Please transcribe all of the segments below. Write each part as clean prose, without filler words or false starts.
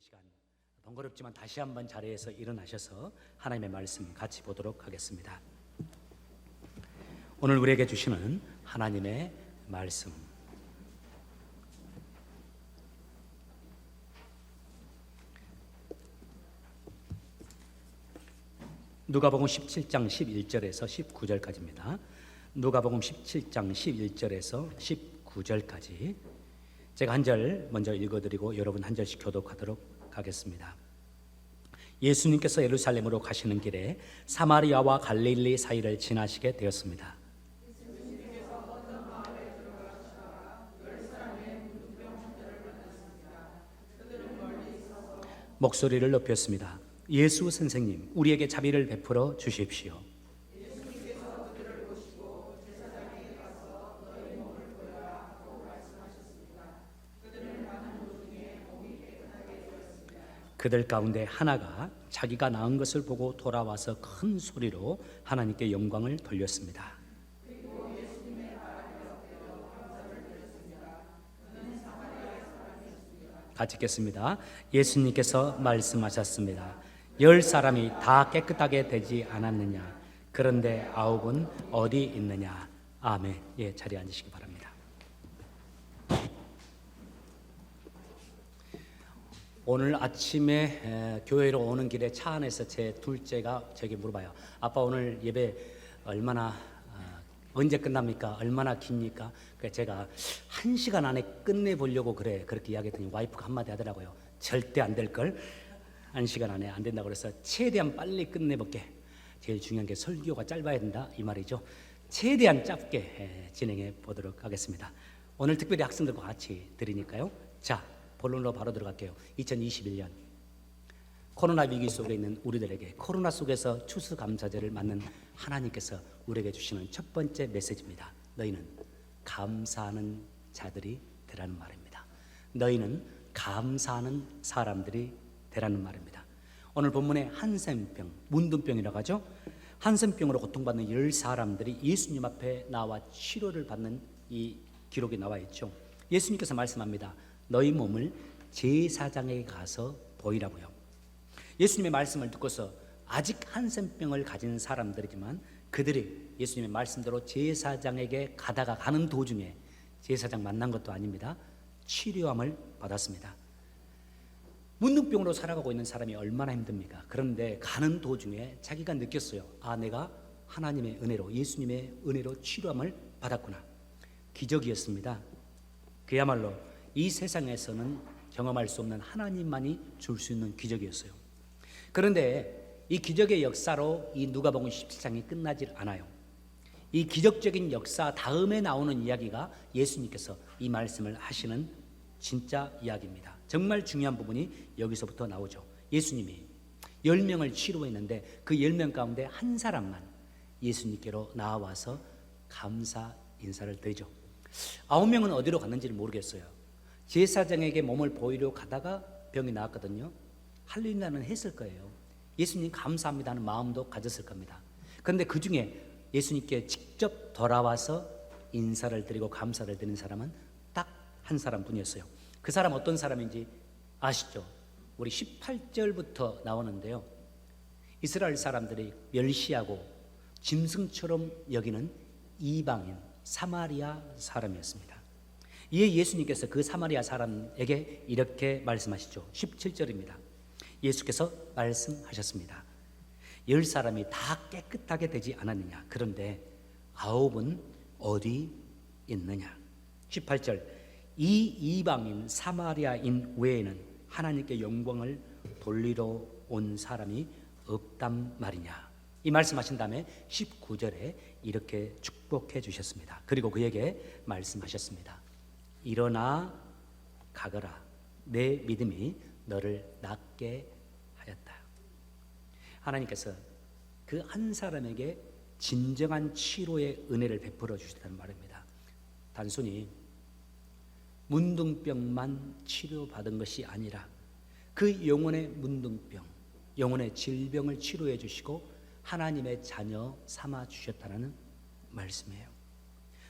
시간 번거롭지만 다시 한번 자리에서 일어나셔서 하나님의 말씀 같이 보도록 하겠습니다. 오늘 우리에게 주시는 하나님의 말씀, 누가복음 17장 11절에서 19절까지입니다. 누가복음 17장 11절에서 19절까지 제가 한 절 먼저 읽어드리고 여러분 한 절씩 교독하도록 하겠습니다. 예수님께서 예루살렘으로 가시는 길에 사마리아와 갈릴리 사이를 지나시게 되었습니다. 목소리를 높였습니다. 예수 선생님, 우리에게 자비를 베풀어 주십시오. 그들 가운데 하나가 자기가 낳은 것을 보고 돌아와서 큰 소리로 하나님께 영광을 돌렸습니다. 같이 읽겠습니다. 예수님께서 말씀하셨습니다. 10사람이 다 깨끗하게 되지 않았느냐? 그런데 9은 어디 있느냐? 아멘. 예, 자리에 앉으시기 바랍니다. 오늘 아침에 교회로 오는 길에 차 안에서 제 둘째가 저에게 물어봐요. 아빠, 오늘 예배 언제 끝납니까? 얼마나 깁니까? 그래서 제가 1시간 안에 끝내보려고 그렇게 이야기했더니 와이프가 한마디 하더라고요. 절대 안 될걸. 1시간 안에 안 된다고 그래서 최대한 빨리 끝내볼게. 제일 중요한 게 설교가 짧아야 된다 이 말이죠. 최대한 짧게 진행해 보도록 하겠습니다. 오늘 특별히 학생들과 같이 드리니까요. 자, 본론으로 바로 들어갈게요. 2021년 코로나 위기 속에 있는 우리들에게 코로나 속에서 추수감사제를 맞는 하나님께서 우리에게 주시는 첫 번째 메시지입니다. 너희는 감사하는 자들이 되라는 말입니다. 너희는 감사하는 사람들이 되라는 말입니다. 오늘 본문에 한센병, 문둥병이라고 하죠. 한센병으로 고통받는 10사람들이 예수님 앞에 나와 치료를 받는 이 기록이 나와 있죠. 예수님께서 말씀합니다. 너희 몸을 제사장에게 가서 보이라고요. 예수님의 말씀을 듣고서 아직 한센병을 가진 사람들이지만 그들이 예수님의 말씀대로 제사장에게 가는 도중에 제사장 만난 것도 아닙니다. 치료함을 받았습니다. 문둥병으로 살아가고 있는 사람이 얼마나 힘듭니까? 그런데 가는 도중에 자기가 느꼈어요. 아, 내가 하나님의 은혜로, 예수님의 은혜로 치료함을 받았구나. 기적이었습니다. 그야말로 이 세상에서는 경험할 수 없는 하나님만이 줄 수 있는 기적이었어요. 그런데 이 기적의 역사로 이 누가복음 17장이 끝나질 않아요. 이 기적적인 역사 다음에 나오는 이야기가 예수님께서 이 말씀을 하시는 진짜 이야기입니다. 정말 중요한 부분이 여기서부터 나오죠. 예수님이 10명을 치료했는데 그 10명 가운데 한 사람만 예수님께로 나와서 감사 인사를 드리죠. 9명은 어디로 갔는지를 모르겠어요. 제사장에게 몸을 보이려 가다가 병이 나았거든요. 할렐루야는 했을 거예요. 예수님 감사합니다 하는 마음도 가졌을 겁니다. 그런데 그 중에 예수님께 직접 돌아와서 인사를 드리고 감사를 드리는 사람은 딱 한 사람뿐이었어요. 그 사람 어떤 사람인지 아시죠? 우리 18절부터 나오는데요. 이스라엘 사람들이 멸시하고 짐승처럼 여기는 이방인 사마리아 사람이었습니다. 이에 예수님께서 그 사마리아 사람에게 이렇게 말씀하시죠. 17절입니다. 예수께서 말씀하셨습니다. 10사람이 다 깨끗하게 되지 않았느냐? 그런데 9은 어디 있느냐? 18절, 이 이방인 사마리아인 외에는 하나님께 영광을 돌리러 온 사람이 없단 말이냐? 이 말씀하신 다음에 19절에 이렇게 축복해 주셨습니다. 그리고 그에게 말씀하셨습니다. 일어나 가거라. 내 믿음이 너를 낫게 하였다. 하나님께서 그 한 사람에게 진정한 치료의 은혜를 베풀어 주셨다는 말입니다. 단순히 문둥병만 치료받은 것이 아니라 그 영혼의 문둥병, 영혼의 질병을 치료해 주시고 하나님의 자녀 삼아 주셨다는 말씀이에요.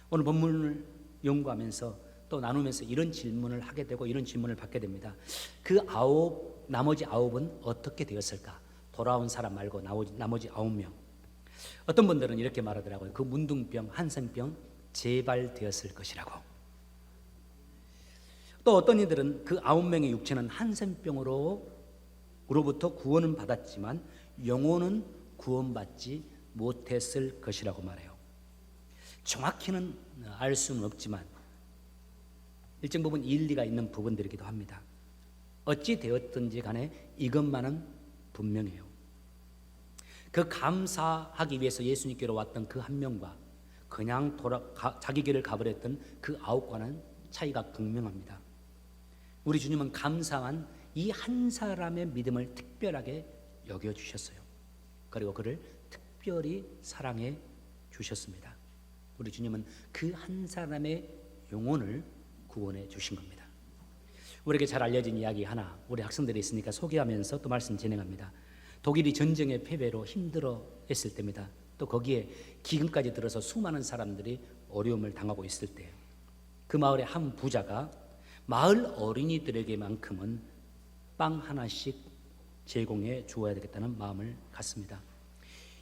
오늘 본문을 연구하면서 또 나누면서 이런 질문을 하게 되고 이런 질문을 받게 됩니다. 그 9 나머지 9은 어떻게 되었을까? 돌아온 사람 말고 나머지 9명. 어떤 분들은 이렇게 말하더라고요. 그 문둥병, 한센병 재발되었을 것이라고. 또 어떤 이들은 그 9명의 육체는 한센병으로부터 구원은 받았지만 영혼은 구원받지 못했을 것이라고 말해요. 정확히는 알 수는 없지만 일정 부분 일리가 있는 부분들이기도 합니다. 어찌 되었든지 간에 이것만은 분명해요. 그 감사하기 위해서 예수님께로 왔던 그 한 명과 그냥 자기 길을 가버렸던 그 9과는 차이가 극명합니다. 우리 주님은 감사한 이 한 사람의 믿음을 특별하게 여겨주셨어요. 그리고 그를 특별히 사랑해 주셨습니다. 우리 주님은 그 한 사람의 영혼을 구원해 주신 겁니다. 우리에게 잘 알려진 이야기 하나 우리 학생들이 있으니까 소개하면서 또 말씀 진행합니다. 독일이 전쟁의 패배로 힘들어 했을 때입니다. 또 거기에 기근까지 들어서 수많은 사람들이 어려움을 당하고 있을 때 그 마을의 한 부자가 마을 어린이들에게만큼은 빵 하나씩 제공해 주어야 되겠다는 마음을 갖습니다.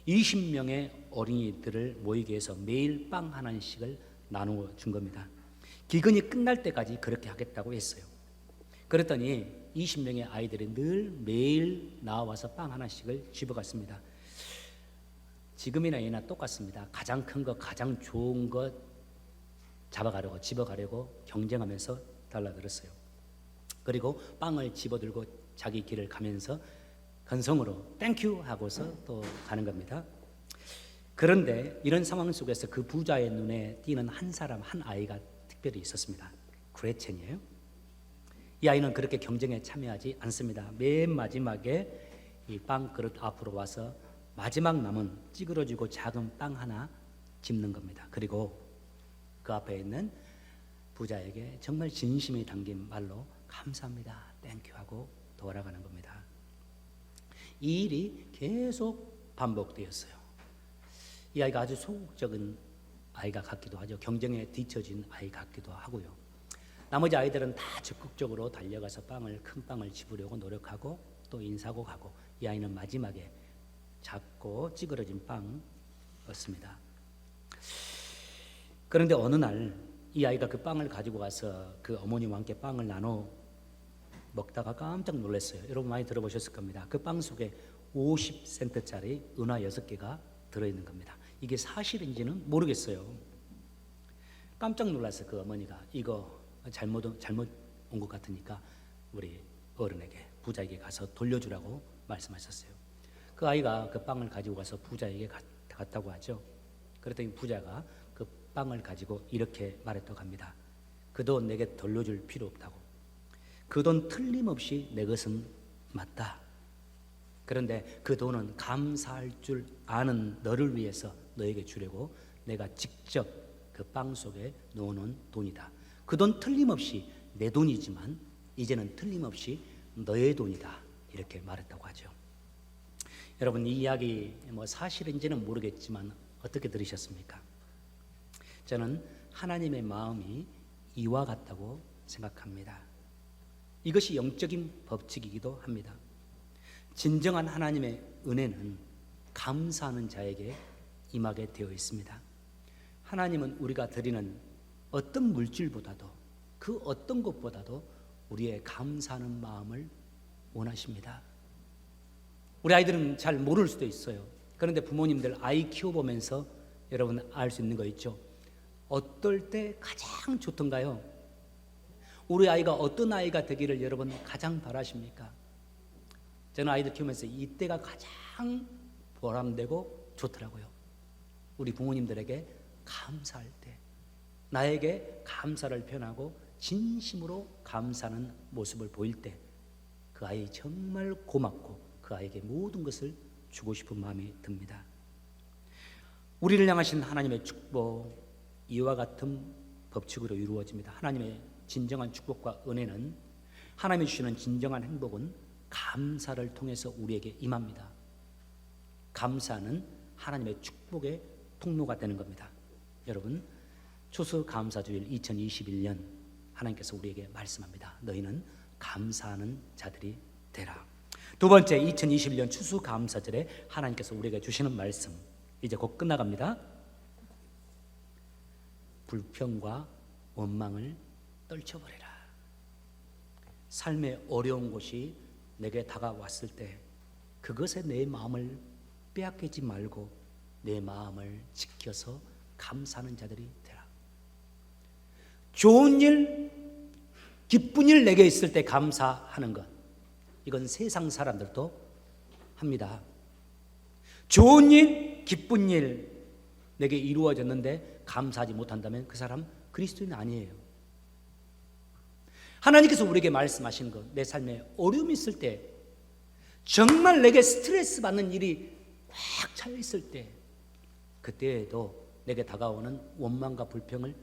20명의 어린이들을 모이게 해서 매일 빵 하나씩을 나누어 준 겁니다. 기근이 끝날 때까지 그렇게 하겠다고 했어요. 그랬더니 20명의 아이들이 늘 매일 나와서 빵 하나씩을 집어갔습니다. 지금이나 예나 똑같습니다. 가장 큰 거, 가장 좋은 것 잡아가려고, 집어가려고 경쟁하면서 달라들었어요. 그리고 빵을 집어들고 자기 길을 가면서 건성으로 땡큐 하고서 또 가는 겁니다. 그런데 이런 상황 속에서 그 부자의 눈에 띄는 한 사람, 한 아이가 특별히 있었습니다. 그레첸이에요. 이 아이는 그렇게 경쟁에 참여하지 않습니다. 맨 마지막에 이 빵 그릇 앞으로 와서 마지막 남은 찌그러지고 작은 빵 하나 집는 겁니다. 그리고 그 앞에 있는 부자에게 정말 진심이 담긴 말로 감사합니다, 땡큐 하고 돌아가는 겁니다. 이 일이 계속 반복되었어요. 이 아이가 아주 소극적인 아이가 같기도 하죠. 경쟁에 뒤처진 아이 같기도 하고요. 나머지 아이들은 다 적극적으로 달려가서 큰 빵을 집으려고 노력하고 또 인사하고 가고, 이 아이는 마지막에 작고 찌그러진 빵이었습니다. 그런데 어느 날 이 아이가 그 빵을 가지고 가서 그 어머니와 함께 빵을 나눠 먹다가 깜짝 놀랐어요. 여러분 많이 들어보셨을 겁니다. 그 빵 속에 50센트짜리 은화 6개가 들어있는 겁니다. 이게 사실인지는 모르겠어요. 깜짝 놀랐어요. 그 어머니가 이거 잘못 온 것 같으니까 우리 어른에게, 부자에게 가서 돌려주라고 말씀하셨어요. 그 아이가 그 빵을 가지고 가서 부자에게 갔다고 하죠. 그랬더니 부자가 그 빵을 가지고 이렇게 말했다고 합니다. 그 돈 내게 돌려줄 필요 없다고. 그 돈 틀림없이 내 것은 맞다. 그런데 그 돈은 감사할 줄 아는 너를 위해서 너에게 주려고 내가 직접 그 빵 속에 넣어놓은 돈이다. 그 돈 틀림없이 내 돈이지만 이제는 틀림없이 너의 돈이다. 이렇게 말했다고 하죠. 여러분, 이 이야기 사실인지는 모르겠지만 어떻게 들으셨습니까? 저는 하나님의 마음이 이와 같다고 생각합니다. 이것이 영적인 법칙이기도 합니다. 진정한 하나님의 은혜는 감사하는 자에게 임하게 되어 있습니다. 하나님은 우리가 드리는 어떤 물질보다도, 그 어떤 것보다도 우리의 감사하는 마음을 원하십니다. 우리 아이들은 잘 모를 수도 있어요. 그런데 부모님들 아이 키워보면서 여러분 알 수 있는 거 있죠? 어떨 때 가장 좋던가요? 우리 아이가 어떤 아이가 되기를 여러분 가장 바라십니까? 저는 아이들 키우면서 이때가 가장 보람되고 좋더라고요. 우리 부모님들에게 감사할 때, 나에게 감사를 표현하고 진심으로 감사하는 모습을 보일 때 그 아이 정말 고맙고 그 아이에게 모든 것을 주고 싶은 마음이 듭니다. 우리를 향하신 하나님의 축복, 이와 같은 법칙으로 이루어집니다. 하나님의 진정한 축복과 은혜는, 하나님이 주시는 진정한 행복은 감사를 통해서 우리에게 임합니다. 감사는 하나님의 축복의 통로가 되는 겁니다. 여러분, 추수감사주일 2021년 하나님께서 우리에게 말씀합니다. 너희는 감사하는 자들이 되라. 두 번째, 2021년 추수감사절에 하나님께서 우리에게 주시는 말씀, 이제 곧 끝나갑니다. 불평과 원망을 떨쳐버리라. 삶의 어려운 곳이 내게 다가왔을 때 그것에 내 마음을 빼앗기지 말고 내 마음을 지켜서 감사하는 자들이 되라. 좋은 일, 기쁜 일 내게 있을 때 감사하는 것, 이건 세상 사람들도 합니다. 좋은 일, 기쁜 일 내게 이루어졌는데 감사하지 못한다면 그 사람 그리스도인 아니에요. 하나님께서 우리에게 말씀하시는 것, 내 삶에 어려움이 있을 때, 정말 내게 스트레스 받는 일이 꽉 차여 있을 때, 그때에도 내게 다가오는 원망과 불평을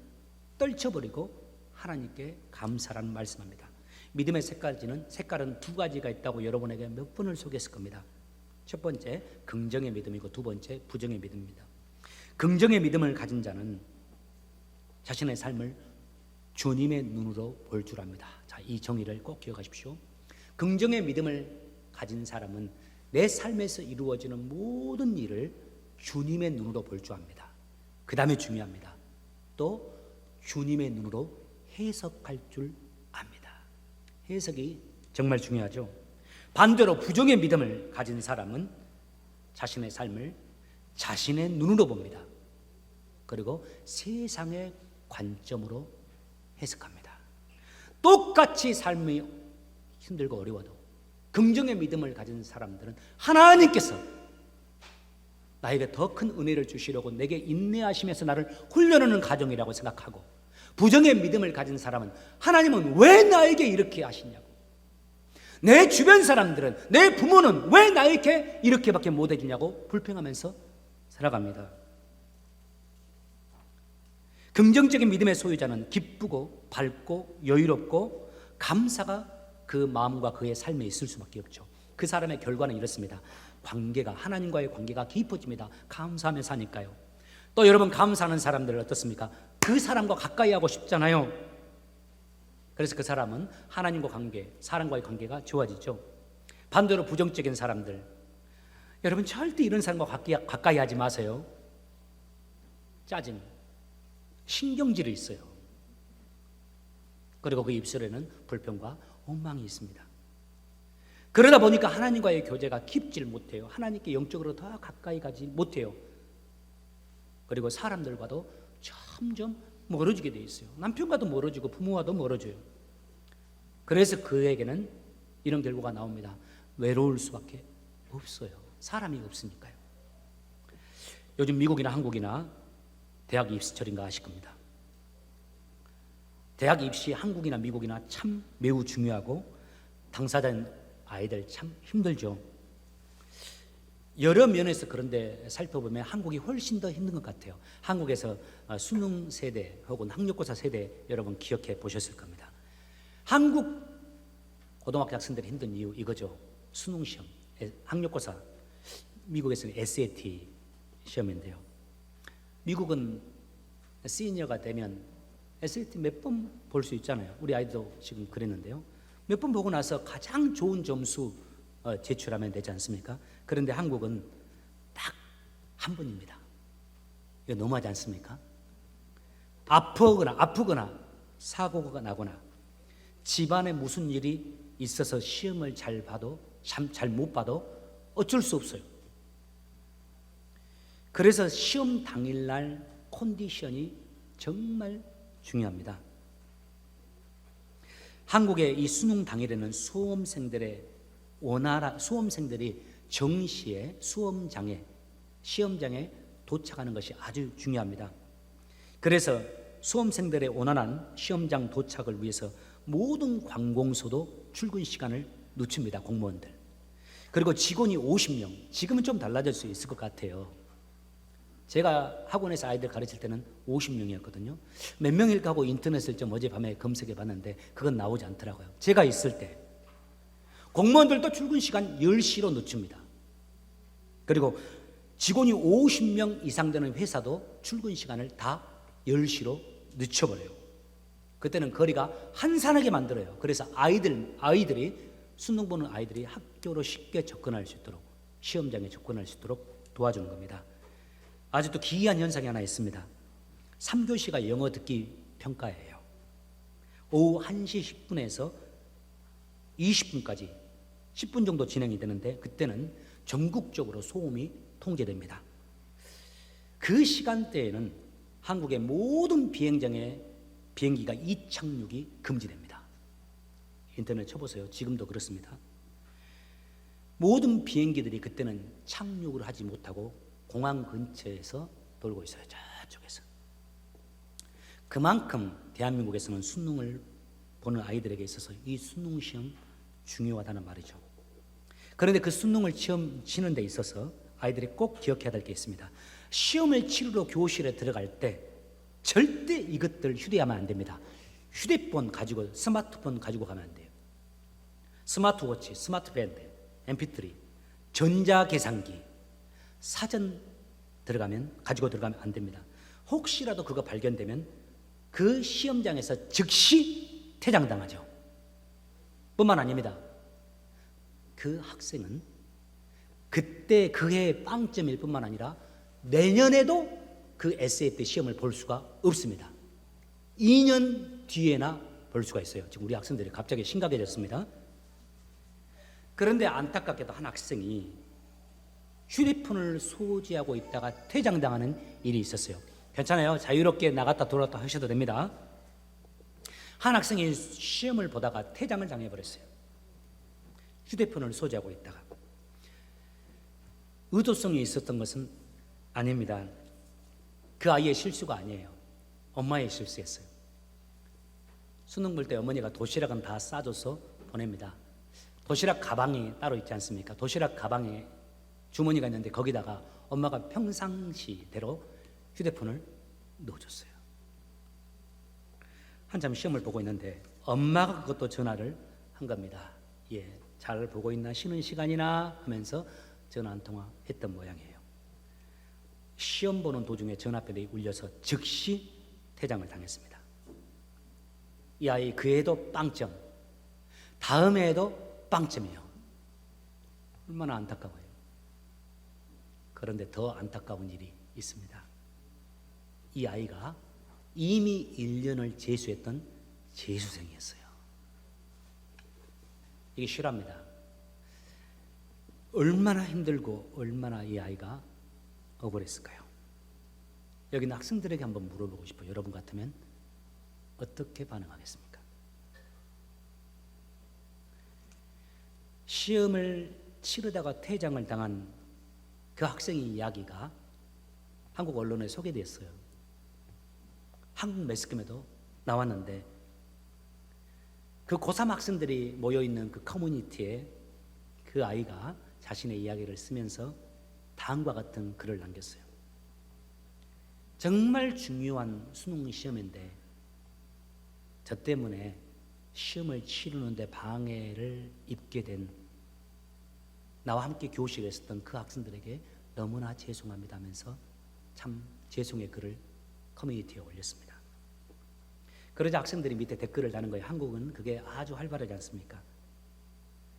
떨쳐버리고 하나님께 감사라는 말씀합니다. 믿음의 색깔은 두 가지가 있다고 여러분에게 몇 번을 소개했을 겁니다. 첫 번째, 긍정의 믿음이고 두 번째, 부정의 믿음입니다. 긍정의 믿음을 가진 자는 자신의 삶을 주님의 눈으로 볼 줄 압니다. 자, 이 정의를 꼭 기억하십시오. 긍정의 믿음을 가진 사람은 내 삶에서 이루어지는 모든 일을 주님의 눈으로 볼 줄 압니다. 그 다음에 중요합니다. 또 주님의 눈으로 해석할 줄 압니다. 해석이 정말 중요하죠. 반대로 부정의 믿음을 가진 사람은 자신의 삶을 자신의 눈으로 봅니다. 그리고 세상의 관점으로 해석합니다. 똑같이 삶이 힘들고 어려워도 긍정의 믿음을 가진 사람들은 하나님께서 나에게 더 큰 은혜를 주시려고 내게 인내하시면서 나를 훈련하는 과정이라고 생각하고, 부정의 믿음을 가진 사람은 하나님은 왜 나에게 이렇게 하시냐고, 내 주변 사람들은, 내 부모는 왜 나에게 이렇게밖에 못해주냐고 불평하면서 살아갑니다. 긍정적인 믿음의 소유자는 기쁘고 밝고 여유롭고 감사가 그 마음과 그의 삶에 있을 수밖에 없죠. 그 사람의 결과는 이렇습니다. 하나님과의 관계가 깊어집니다. 감사하며 사니까요. 또 여러분, 감사하는 사람들은 어떻습니까? 그 사람과 가까이 하고 싶잖아요. 그래서 그 사람은 하나님과 사람과의 관계가 좋아지죠. 반대로 부정적인 사람들, 여러분 절대 이런 사람과 가까이 하지 마세요. 짜증, 신경질이 있어요. 그리고 그 입술에는 불평과 원망이 있습니다. 그러다 보니까 하나님과의 교제가 깊질 못해요. 하나님께 영적으로 더 가까이 가지 못해요. 그리고 사람들과도 점점 멀어지게 돼 있어요. 남편과도 멀어지고 부모와도 멀어져요. 그래서 그에게는 이런 결과가 나옵니다. 외로울 수밖에 없어요. 사람이 없으니까요. 요즘 미국이나 한국이나 대학 입시철인가 하실 겁니다. 대학 입시 한국이나 미국이나 참 매우 중요하고 당사자인 아이들 참 힘들죠. 여러 면에서 그런데 살펴보면 한국이 훨씬 더 힘든 것 같아요. 한국에서 수능 세대 혹은 학력고사 세대 여러분 기억해 보셨을 겁니다. 한국 고등학교 학생들이 힘든 이유 이거죠. 수능 시험, 학력고사, 미국에서는 SAT 시험인데요. 미국은 시니어가 되면 SAT 몇 번 볼 수 있잖아요. 우리 아이도 지금 그랬는데요. 몇 번 보고 나서 가장 좋은 점수 제출하면 되지 않습니까? 그런데 한국은 딱 한 번입니다. 이거 너무하지 않습니까? 아프거나 사고가 나거나 집안에 무슨 일이 있어서 시험을 잘 못 봐도 어쩔 수 없어요. 그래서 시험 당일날 컨디션이 정말 중요합니다. 한국의 이 수능 당일에는 수험생들이 정시에 시험장에 도착하는 것이 아주 중요합니다. 그래서 수험생들의 원활한 시험장 도착을 위해서 모든 관공서도 출근 시간을 늦춥니다. 공무원들. 그리고 직원이 50명, 지금은 좀 달라질 수 있을 것 같아요. 제가 학원에서 아이들 가르칠 때는 50명이었거든요. 몇 명일까 하고 인터넷을 좀 어젯밤에 검색해 봤는데 그건 나오지 않더라고요. 제가 있을 때 공무원들도 출근 시간 10시로 늦춥니다. 그리고 직원이 50명 이상 되는 회사도 출근 시간을 다 10시로 늦춰버려요. 그때는 거리가 한산하게 만들어요. 그래서 아이들이 수능 보는 아이들이 학교로 쉽게 접근할 수 있도록, 시험장에 접근할 수 있도록 도와주는 겁니다. 아주 또 기이한 현상이 하나 있습니다. 3교시가 영어 듣기 평가예요. 오후 1시 10분에서 20분까지 10분 정도 진행이 되는데, 그때는 전국적으로 소음이 통제됩니다. 그 시간대에는 한국의 모든 비행장에 비행기가 이착륙이 금지됩니다. 인터넷 쳐보세요. 지금도 그렇습니다. 모든 비행기들이 그때는 착륙을 하지 못하고 공항 근처에서 돌고 있어요. 저쪽에서. 그만큼 대한민국에서는 수능을 보는 아이들에게 있어서 이 수능 시험 중요하다는 말이죠. 그런데 그 수능을 치는 데 있어서 아이들이 꼭 기억해야 될 게 있습니다. 시험을 치르러 교실에 들어갈 때 절대 이것들 휴대하면 안 됩니다. 휴대폰 가지고, 스마트폰 가지고 가면 안 돼요. 스마트워치, 스마트밴드, mp3, 전자계산기, 사전 가지고 들어가면 안 됩니다. 혹시라도 그거 발견되면 그 시험장에서 즉시 퇴장당하죠. 뿐만 아닙니다. 그 학생은 그때 그해 빵점일 뿐만 아니라 내년에도 그 SAT 시험을 볼 수가 없습니다. 2년 뒤에나 볼 수가 있어요. 지금 우리 학생들이 갑자기 심각해졌습니다. 그런데 안타깝게도 한 학생이 휴대폰을 소지하고 있다가 퇴장당하는 일이 있었어요. 괜찮아요. 자유롭게 나갔다 돌아왔다 하셔도 됩니다. 한 학생이 시험을 보다가 퇴장을 당해버렸어요. 휴대폰을 소지하고 있다가. 의도성이 있었던 것은 아닙니다. 그 아이의 실수가 아니에요. 엄마의 실수였어요. 수능 볼 때 어머니가 도시락은 다 싸줘서 보냅니다. 도시락 가방이 따로 있지 않습니까? 도시락 가방에 주머니가 있는데 거기다가 엄마가 평상시대로 휴대폰을 넣어줬어요. 한참 시험을 보고 있는데 엄마가 그것도 전화를 한 겁니다. 예, 잘 보고 있나, 쉬는 시간이나 하면서 전화 한 통화 했던 모양이에요. 시험 보는 도중에 전화벨이 울려서 즉시 퇴장을 당했습니다. 이 아이 그 해도 빵점, 다음 해에도 빵점이요. 얼마나 안타까워요. 그런데 더 안타까운 일이 있습니다. 이 아이가 이미 1년을 재수했던 재수생이었어요. 이게 실화입니다. 얼마나 힘들고 얼마나 이 아이가 억울했을까요? 여기 있는 학생들에게 한번 물어보고 싶어요. 여러분 같으면 어떻게 반응하겠습니까? 시험을 치르다가 퇴장을 당한 그 학생의 이야기가 한국 언론에 소개됐어요. 한국 매스컴에도 나왔는데, 그 고3 학생들이 모여있는 그 커뮤니티에 그 아이가 자신의 이야기를 쓰면서 다음과 같은 글을 남겼어요. 정말 중요한 수능 시험인데 저 때문에 시험을 치르는데 방해를 입게 된, 나와 함께 교실에 있었던 그 학생들에게 너무나 죄송합니다 하면서 참 죄송의 글을 커뮤니티에 올렸습니다. 그러자 학생들이 밑에 댓글을 다는 거예요. 한국은 그게 아주 활발하지 않습니까?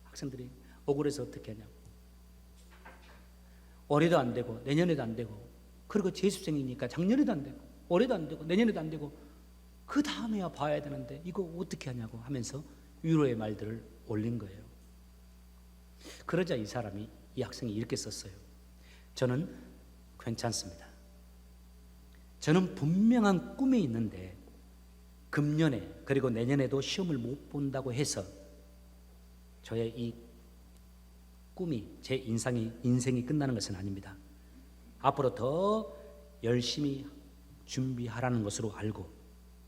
학생들이 억울해서 어떻게 하냐고. 올해도 안 되고 내년에도 안 되고, 그리고 재수생이니까 작년에도 안 되고 올해도 안 되고 내년에도 안 되고 그 다음에야 봐야 되는데 이거 어떻게 하냐고 하면서 위로의 말들을 올린 거예요. 그러자 이 학생이 이렇게 썼어요. 저는 괜찮습니다. 저는 분명한 꿈이 있는데 금년에 그리고 내년에도 시험을 못 본다고 해서 저의 이 꿈이, 제 인생이 끝나는 것은 아닙니다. 앞으로 더 열심히 준비하라는 것으로 알고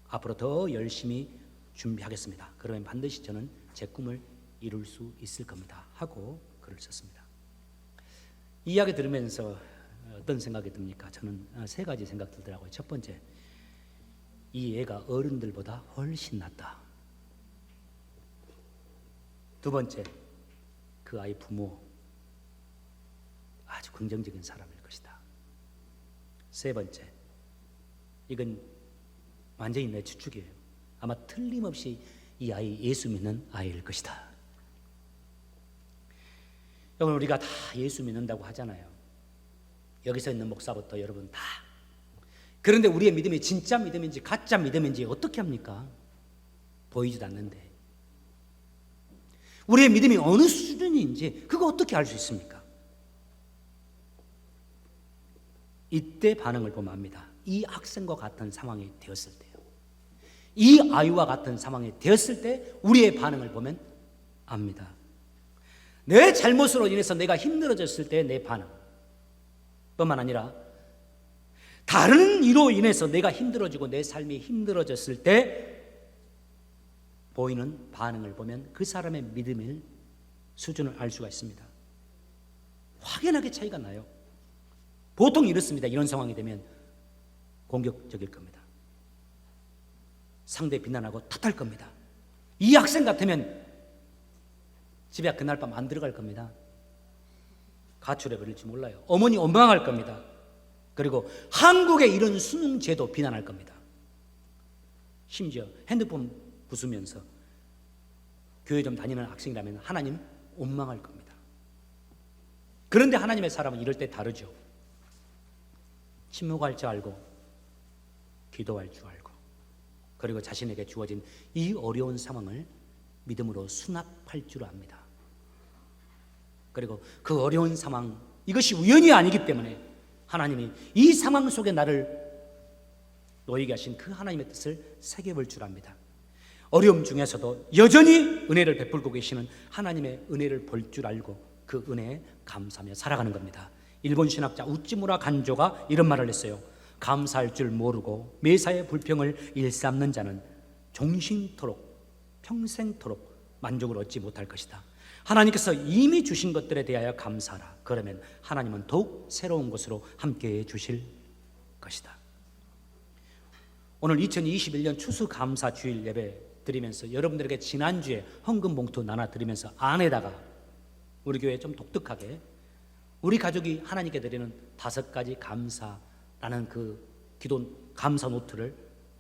앞으로 더 열심히 준비하겠습니다. 그러면 반드시 저는 제 꿈을 이룰 수 있을 겁니다 하고 글을 썼습니다. 이 이야기 들으면서 어떤 생각이 듭니까? 저는 세 가지 생각 들더라고요. 첫 번째, 이 애가 어른들보다 훨씬 낫다. 두 번째, 그 아이 부모 아주 긍정적인 사람일 것이다. 세 번째, 이건 완전히 내 추측이에요. 아마 틀림없이 이 아이 예수 믿는 아이일 것이다. 여러분, 우리가 다 예수 믿는다고 하잖아요. 여기서 있는 목사부터 여러분 다. 그런데 우리의 믿음이 진짜 믿음인지 가짜 믿음인지 어떻게 합니까? 보이지도 않는데. 우리의 믿음이 어느 수준인지 그거 어떻게 알 수 있습니까? 이때 반응을 보면 압니다. 이 학생과 같은 상황이 되었을 때요. 이 아이와 같은 상황이 되었을 때 우리의 반응을 보면 압니다. 내 잘못으로 인해서 내가 힘들어졌을 때 내 반응 뿐만 아니라 다른 이로 인해서 내가 힘들어지고 내 삶이 힘들어졌을 때 보이는 반응을 보면 그 사람의 믿음의 수준을 알 수가 있습니다. 확연하게 차이가 나요. 보통 이렇습니다. 이런 상황이 되면 공격적일 겁니다. 상대 비난하고 탓할 겁니다. 이 학생 같으면 집에 그날 밤 안 들어갈 겁니다. 가출해 버릴지 몰라요. 어머니 원망할 겁니다. 그리고 한국의 이런 수능 제도 비난할 겁니다. 심지어 핸드폰 부수면서 교회 좀 다니는 학생이라면 하나님 원망할 겁니다. 그런데 하나님의 사람은 이럴 때 다르죠. 침묵할 줄 알고 기도할 줄 알고 그리고 자신에게 주어진 이 어려운 상황을 믿음으로 수납할 줄 압니다. 그리고 그 어려운 상황, 이것이 우연이 아니기 때문에 하나님이 이 상황 속에 나를 놓이게 하신 그 하나님의 뜻을 새겨볼 줄 압니다. 어려움 중에서도 여전히 은혜를 베풀고 계시는 하나님의 은혜를 볼 줄 알고 그 은혜에 감사하며 살아가는 겁니다. 일본 신학자 우찌무라 간조가 이런 말을 했어요. 감사할 줄 모르고 매사의 불평을 일삼는 자는 종신토록 평생토록 만족을 얻지 못할 것이다. 하나님께서 이미 주신 것들에 대하여 감사하라. 그러면 하나님은 더욱 새로운 것으로 함께해 주실 것이다. 오늘 2021년 추수감사 주일 예배 드리면서 여러분들에게 지난주에 헌금 봉투 나눠드리면서 안에다가 우리 교회 좀 독특하게 우리 가족이 하나님께 드리는 5가지 감사라는 그 기도 감사 노트를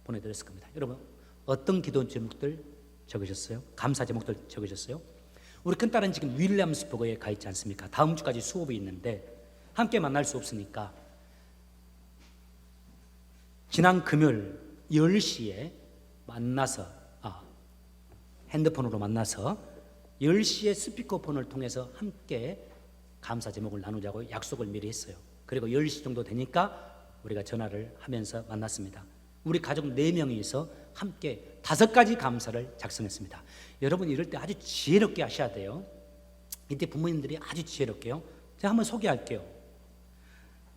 보내드렸을 겁니다. 여러분 어떤 기도 제목들 적으셨어요? 감사 제목들 적으셨어요? 우리 큰딸은 지금 윌리엄스버그에 가 있지 않습니까? 다음 주까지 수업이 있는데 함께 만날 수 없으니까 지난 금요일 10시에 만나서 핸드폰으로 만나서 10시에 스피커폰을 통해서 함께 감사 제목을 나누자고 약속을 미리 했어요. 그리고 10시 정도 되니까 우리가 전화를 하면서 만났습니다. 우리 가족 4명이서 함께 5가지 감사를 작성했습니다. 여러분 이럴 때 아주 지혜롭게 하셔야 돼요. 이때 부모님들이 아주 지혜롭게요. 제가 한번 소개할게요.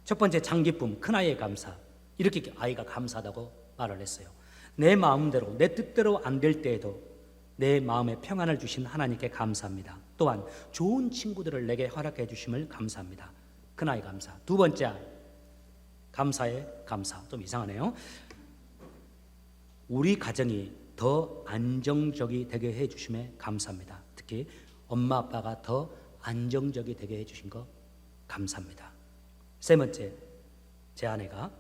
첫 번째 장기쁨, 큰아이의 감사. 이렇게 아이가 감사하다고 말을 했어요. 내 마음대로 내 뜻대로 안 될 때에도 내 마음에 평안을 주신 하나님께 감사합니다. 또한 좋은 친구들을 내게 허락해 주심을 감사합니다. 큰아이 감사. 두 번째 감사의 감사. 좀 이상하네요. 우리 가정이 더 안정적이 되게 해 주심에 감사합니다. 특히 엄마 아빠가 더 안정적이 되게 해 주신 거 감사합니다. 세 번째, 제 아내가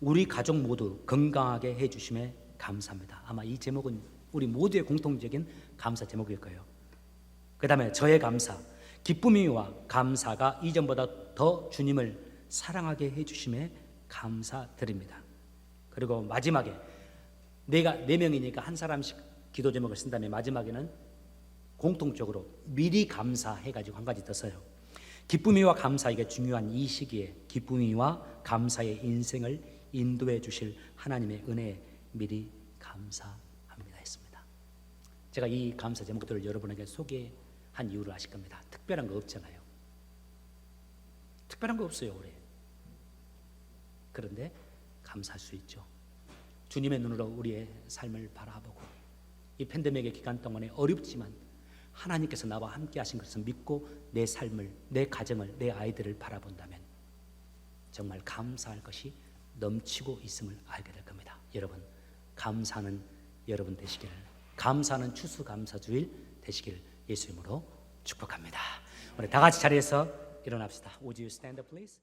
우리 가족 모두 건강하게 해 주심에 감사합니다. 아마 이 제목은 우리 모두의 공통적인 감사 제목일 거예요. 그 다음에 저의 감사, 기쁨이와 감사가 이전보다 더 주님을 사랑하게 해주심에 감사드립니다. 그리고 마지막에 내가 4명이니까 한 사람씩 기도 제목을 쓴 다음에 마지막에는 공통적으로 미리 감사해가지고 한 가지 더 써요. 기쁨이와 감사, 이게 중요한 이 시기에 기쁨이와 감사의 인생을 인도해 주실 하나님의 은혜에 미리 감사합니다 했습니다. 제가 이 감사 제목들을 여러분에게 소개한 이유를 아실 겁니다. 특별한 거 없잖아요. 특별한 거 없어요 올해. 그런데 감사할 수 있죠. 주님의 눈으로 우리의 삶을 바라보고 이 팬데믹의 기간 동안에 어렵지만 하나님께서 나와 함께 하신 것을 믿고 내 삶을, 내 가정을, 내 아이들을 바라본다면 정말 감사할 것이 넘치고 있음을 알게 될 겁니다. 여러분, 감사는 여러분 되시기를, 감사는 추수감사주일 되시기를 예수 이름으로 축복합니다. 우리 다 같이 자리에서 일어납시다. Would you stand up, please?